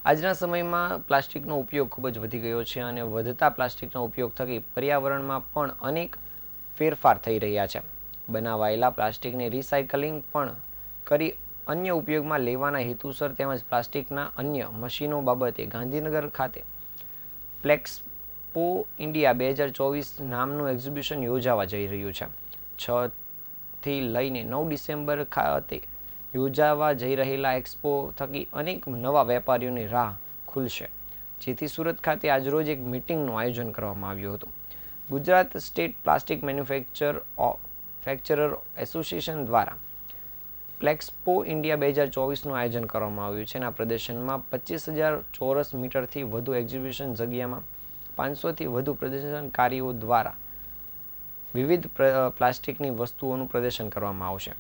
આજના સમયમાં પ્લાસ્ટિકનો ઉપયોગ ખૂબ જ વધી ગયો છે અને વધતા પ્લાસ્ટિકનો ઉપયોગ થકી પર્યાવરણમાં પણ અનેક ફેરફાર થઈ રહ્યા છે. બનાવાયેલા પ્લાસ્ટિકને રિસાયકલિંગ પણ કરી અન્ય ઉપયોગમાં લેવાના હેતુસર તેમજ પ્લાસ્ટિકના અન્ય મશીનો બાબતે ગાંધીનગર ખાતે પ્લેક્સપો ઇન્ડિયા 2024 નામનું એક્ઝિબિશન યોજાવા જઈ રહ્યું છે. 6 થી લઈને 9 ડિસેમ્બર ખાતે યોજાવા જઈ રહેલા એક્સપો થકી અનેક નવા વેપારીઓની રાહ ખુલશે, જેથી સુરત ખાતે આજરોજ એક મીટિંગનું આયોજન કરવામાં આવ્યું હતું. Gujarat state plastic manufacturer association દ્વારા પ્લેક્સપો ઇન્ડિયા 2024નું આયોજન કરવામાં આવ્યું છે. આ પ્રદર્શનમાં 25,000 ચોરસ મીટરથી વધુ એક્ઝિબિશન જગ્યામાં 500થી વધુ પ્રદર્શનકારીઓ દ્વારા વિવિધ પ્લાસ્ટિકની વસ્તુઓનું પ્રદર્શન કરવામાં આવશે.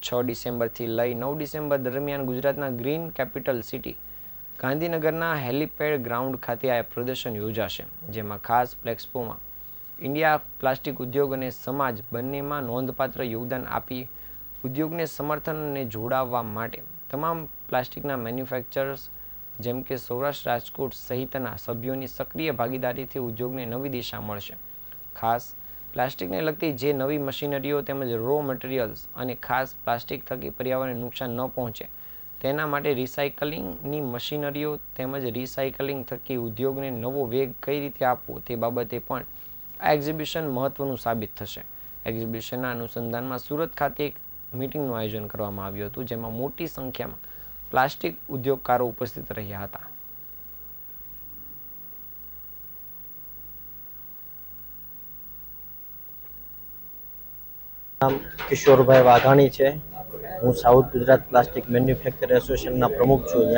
6 ડિસેમ્બરથી લઈ 9 ડિસેમ્બર દરમિયાન ગુજરાતના ગ્રીન કેપિટલ સિટી ગાંધીનગરના હેલીપેડ ગ્રાઉન્ડ ખાતે આ પ્રદર્શન યોજાશે, જેમાં ખાસ પ્લેક્સપોમાં ઇન્ડિયા પ્લાસ્ટિક ઉદ્યોગ અને સમાજ બંનેમાં નોંધપાત્ર યોગદાન આપી ઉદ્યોગને સમર્થન અને જોડાવવા માટે તમામ પ્લાસ્ટિકના મેન્યુફેક્ચરર્સ જેમ કે સૌરાષ્ટ્ર રાજકોટ સહિતના સભ્યોની સક્રિય ભાગીદારીથી ઉદ્યોગને નવી દિશા મળશે. ખાસ પ્લાસ્ટિકને લગતી જે નવી મશીનરીઓ તેમજ રો મટીરિયલ્સ અને ખાસ પ્લાસ્ટિક થકી પર્યાવરણને નુકસાન ન પહોંચે તેના માટે રિસાયકલિંગની મશીનરીઓ તેમજ રિસાયકલિંગ થકી ઉદ્યોગને નવો વેગ કઈ રીતે આપવો તે બાબતે પણ આ એક્ઝિબિશન મહત્વનું સાબિત થશે. એક્ઝિબિશનના અનુસંધાનમાં સુરત ખાતે એક મીટિંગનું આયોજન કરવામાં આવ્યું હતું, જેમાં મોટી સંખ્યામાં પ્લાસ્ટિક ઉદ્યોગકારો ઉપસ્થિત રહ્યા હતા. નામ કિશોરભાઈ વાઘાણી છે. હું સાઉથ ગુજરાત પ્લાસ્ટિક મેન્યુફેક્ચર એસોસિએશનના પ્રમુખ છું.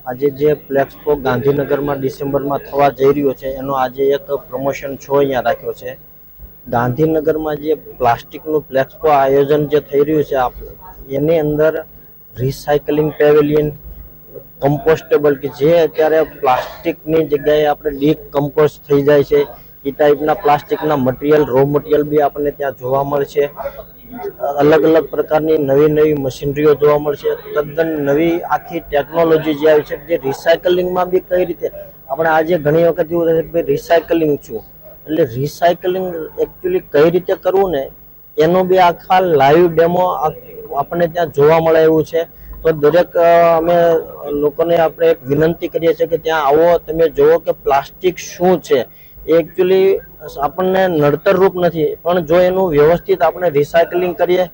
આજે જે પ્લેક્સપો ગાંધીનગરમાં ડિસેમ્બરમાં થવા જઈ રહ્યો છે એનો આજે એક પ્રમોશન શો અહીંયા રાખ્યો છે. ગાંધીનગરમાં જે પ્લાસ્ટિકનું પ્લેક્સપો આયોજન જે થઈ રહ્યું છે એની અંદર રિસાયકલિંગ પેવેલિયન, કમ્પોસ્ટેબલ કે જે અત્યારે પ્લાસ્ટિકની જગ્યાએ આપણે ડીકમ્પોઝ થઈ જાય છે એ ટાઈપના પ્લાસ્ટિકના મટીરિયલ, રો મટીરિયલ બી આપણને ત્યાં જોવા મળશે. અલગ અલગ પ્રકારની નવી મશીનરીઓ જોવા મળશે. તદ્દન નવી આખી ટેકનોલોજી જે આવી છે જે રિસાયકલિંગમાં બી કઈ રીતે આપણે આજે ઘણી વખત એવું થાય કે રિસાયકલિંગ શું એટલે રિસાયકલિંગ એકચ્યુઅલી કઈ રીતે કરવું ને એનો બી આખા લાઈવ ડેમો આપણને ત્યાં જોવા મળે એવું છે. તો દરેક અમે લોકોને આપણે એક વિનંતી કરીએ છીએ કે ત્યાં આવો, તમે જુઓ કે પ્લાસ્ટિક શું છે. એ એકચ્યુઅલી આપણને નડતર રૂપ નથી, પણ જો એનું વ્યવસ્થિત આપણે રિસાયકલિંગ કરીએ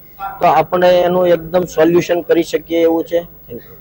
તો આપણે એનું એકદમ સોલ્યુશન કરી શકીએ એવું છે. Thank you.